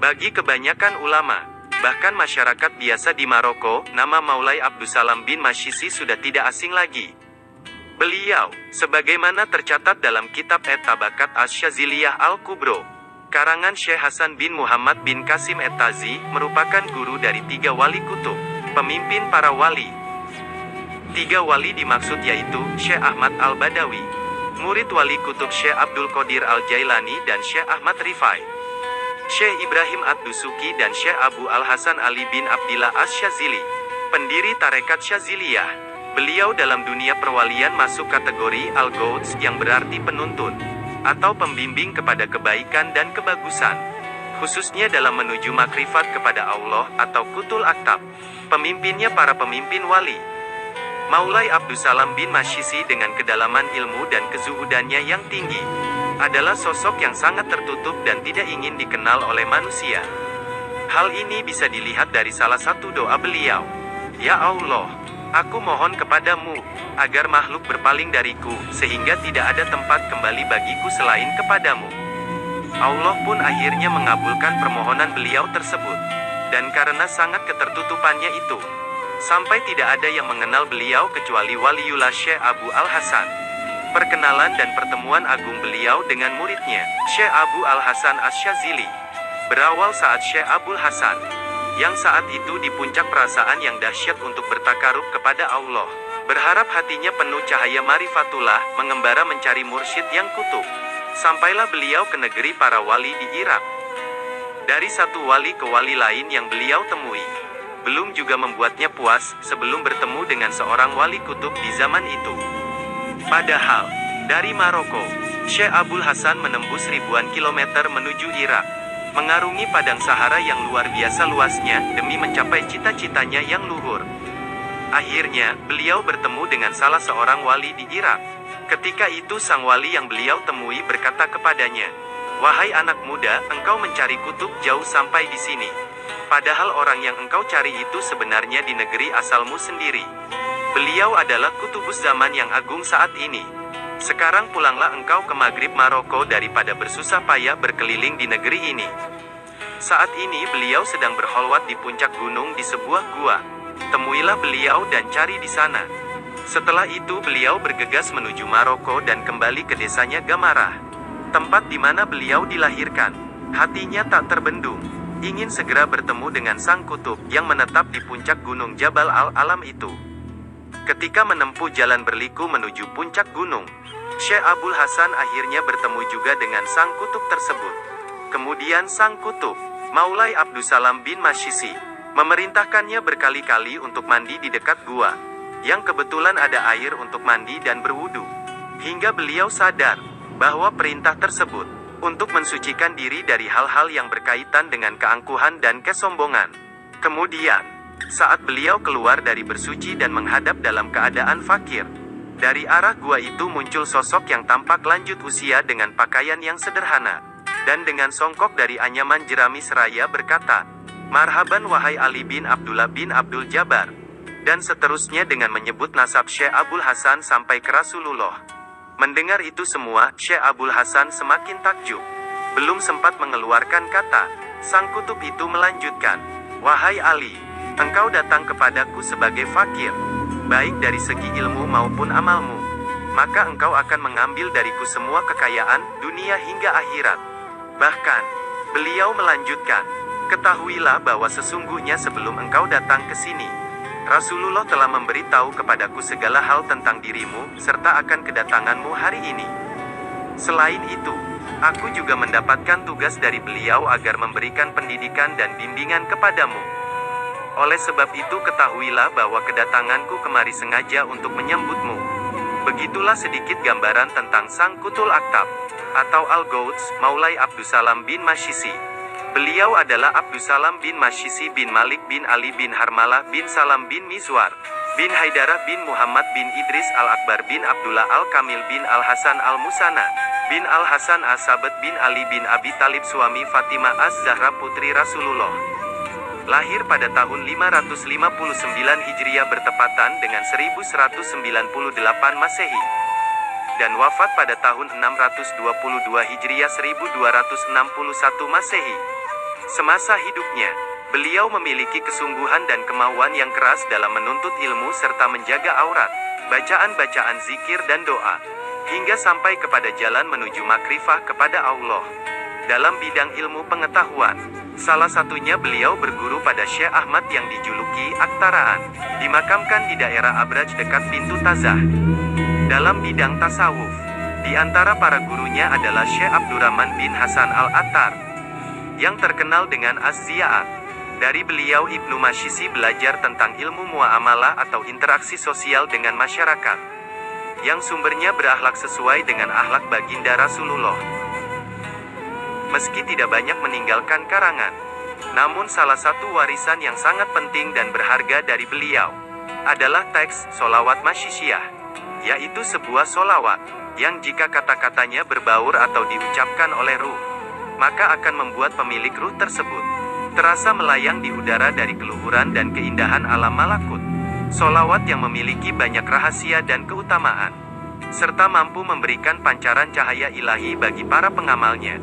Bagi kebanyakan ulama, bahkan masyarakat biasa di Maroko, nama Maulai Abdussalam bin Masyisi sudah tidak asing lagi. Beliau, sebagaimana tercatat dalam kitab At-Tabakat Asy-Syadziliyah Al-Kubro, karangan Syekh Hasan bin Muhammad bin Qasim At-Tazi, merupakan guru dari 3 wali kutub, pemimpin para wali. 3 wali dimaksud yaitu Syekh Ahmad Al-Badawi, murid wali kutub Syekh Abdul Qadir Al-Jailani dan Syekh Ahmad Rifai, Syekh Ibrahim Ad-Dusuki dan Syekh Abu Al-Hasan Ali bin Abdillah Asy-Syadzili, pendiri tarekat Syadziliyah. Beliau dalam dunia perwalian masuk kategori Al-Gouts yang berarti penuntun, atau pembimbing kepada kebaikan dan kebagusan, khususnya dalam menuju makrifat kepada Allah atau Kutul Aktab, pemimpinnya para pemimpin wali. Maulai Abdussalam bin Masyisi dengan kedalaman ilmu dan kezuhudannya yang tinggi, adalah sosok yang sangat tertutup dan tidak ingin dikenal oleh manusia. Hal ini bisa dilihat dari salah satu doa beliau. Ya Allah, aku mohon kepadamu, agar makhluk berpaling dariku, sehingga tidak ada tempat kembali bagiku selain kepadamu. Allah pun akhirnya mengabulkan permohonan beliau tersebut. Dan karena sangat ketertutupannya itu, sampai tidak ada yang mengenal beliau kecuali Waliullah Syekh Abu Al-Hasan. Perkenalan dan pertemuan agung beliau dengan muridnya, Syekh Abu Al-Hasan Asy-Syadzili, berawal saat Syekh Abul Hasan, yang saat itu di puncak perasaan yang dahsyat untuk bertakarub kepada Allah, berharap hatinya penuh cahaya marifatullah, mengembara mencari mursyid yang kutub. Sampailah beliau ke negeri para wali di Irak. Dari satu wali ke wali lain yang beliau temui, belum juga membuatnya puas sebelum bertemu dengan seorang wali kutub di zaman itu. Padahal, dari Maroko, Syekh Abul Hasan menembus ribuan kilometer menuju Irak, mengarungi padang Sahara yang luar biasa luasnya, demi mencapai cita-citanya yang luhur. Akhirnya, beliau bertemu dengan salah seorang wali di Irak. Ketika itu sang wali yang beliau temui berkata kepadanya, "Wahai anak muda, engkau mencari kutub jauh sampai di sini. Padahal orang yang engkau cari itu sebenarnya di negeri asalmu sendiri. Beliau adalah kutubus zaman yang agung saat ini. Sekarang pulanglah engkau ke Maghrib Maroko daripada bersusah payah berkeliling di negeri ini." Saat ini beliau sedang berkholwat di puncak gunung di sebuah gua. Temuilah beliau dan cari di sana. Setelah itu beliau bergegas menuju Maroko dan kembali ke desanya Gamarah, tempat di mana beliau dilahirkan. Hatinya tak terbendung, ingin segera bertemu dengan sang kutub yang menetap di puncak gunung Jabal Al-Alam itu. Ketika menempuh jalan berliku menuju puncak gunung, Syekh Abul Hasan akhirnya bertemu juga dengan sang kutub tersebut. Kemudian sang kutub, Maulai Abdussalam bin Masyisi, memerintahkannya berkali-kali untuk mandi di dekat gua, yang kebetulan ada air untuk mandi dan berwudu. Hingga beliau sadar bahwa perintah tersebut untuk mensucikan diri dari hal-hal yang berkaitan dengan keangkuhan dan kesombongan. Kemudian, saat beliau keluar dari bersuci dan menghadap dalam keadaan fakir, dari arah gua itu muncul sosok yang tampak lanjut usia dengan pakaian yang sederhana, dan dengan songkok dari anyaman jerami seraya berkata, "Marhaban wahai Ali bin Abdullah bin Abdul Jabbar," dan seterusnya dengan menyebut nasab Syekh Abul Hasan sampai ke Rasulullah. Mendengar itu semua, Syekh Abul Hasan semakin takjub. Belum sempat mengeluarkan kata, sang kutub itu melanjutkan, "Wahai Ali, engkau datang kepadaku sebagai fakir, baik dari segi ilmu maupun amalmu. Maka engkau akan mengambil dariku semua kekayaan, dunia hingga akhirat." Bahkan, beliau melanjutkan, "Ketahuilah bahwa sesungguhnya sebelum engkau datang ke sini, Rasulullah telah memberitahu kepadaku segala hal tentang dirimu, serta akan kedatanganmu hari ini. Selain itu, aku juga mendapatkan tugas dari beliau agar memberikan pendidikan dan bimbingan kepadamu. Oleh sebab itu ketahuilah bahwa kedatanganku kemari sengaja untuk menyambutmu." Begitulah sedikit gambaran tentang sang Kutul Aktab, atau Al-Gouts, Maulai Abdussalam bin Masyisi. Beliau adalah Abdussalam bin Masyisi bin Malik bin Ali bin Harmalah bin Salam bin Mizwar bin Haidarah bin Muhammad bin Idris Al-Akbar bin Abdullah Al-Kamil bin Al-Hasan Al-Musana bin Al-Hasan As-Sabat bin Ali bin Abi Talib, suami Fatimah Az-Zahra putri Rasulullah. Lahir pada tahun 559 Hijriah bertepatan dengan 1198 Masehi, dan wafat pada tahun 622 Hijriah 1261 Masehi. Semasa hidupnya, beliau memiliki kesungguhan dan kemauan yang keras dalam menuntut ilmu serta menjaga aurat, bacaan-bacaan zikir dan doa, hingga sampai kepada jalan menuju makrifah kepada Allah. Dalam bidang ilmu pengetahuan, salah satunya beliau berguru pada Syekh Ahmad yang dijuluki Aktaraan, dimakamkan di daerah Abraj dekat pintu Tazah. Dalam bidang tasawuf, di antara para gurunya adalah Syekh Abdurrahman bin Hasan Al-Attar, yang terkenal dengan Az-Ziya'at. Dari beliau Ibnu Masyisi belajar tentang ilmu muamalah atau interaksi sosial dengan masyarakat, yang sumbernya berakhlak sesuai dengan akhlak baginda Rasulullah. Meski tidak banyak meninggalkan karangan, namun salah satu warisan yang sangat penting dan berharga dari beliau adalah teks Sholawat Masyisiyah, yaitu sebuah sholawat yang jika kata-katanya berbaur atau diucapkan oleh ruh, maka akan membuat pemilik ruh tersebut terasa melayang di udara dari keluhuran dan keindahan alam malakut. Sholawat yang memiliki banyak rahasia dan keutamaan, serta mampu memberikan pancaran cahaya ilahi bagi para pengamalnya.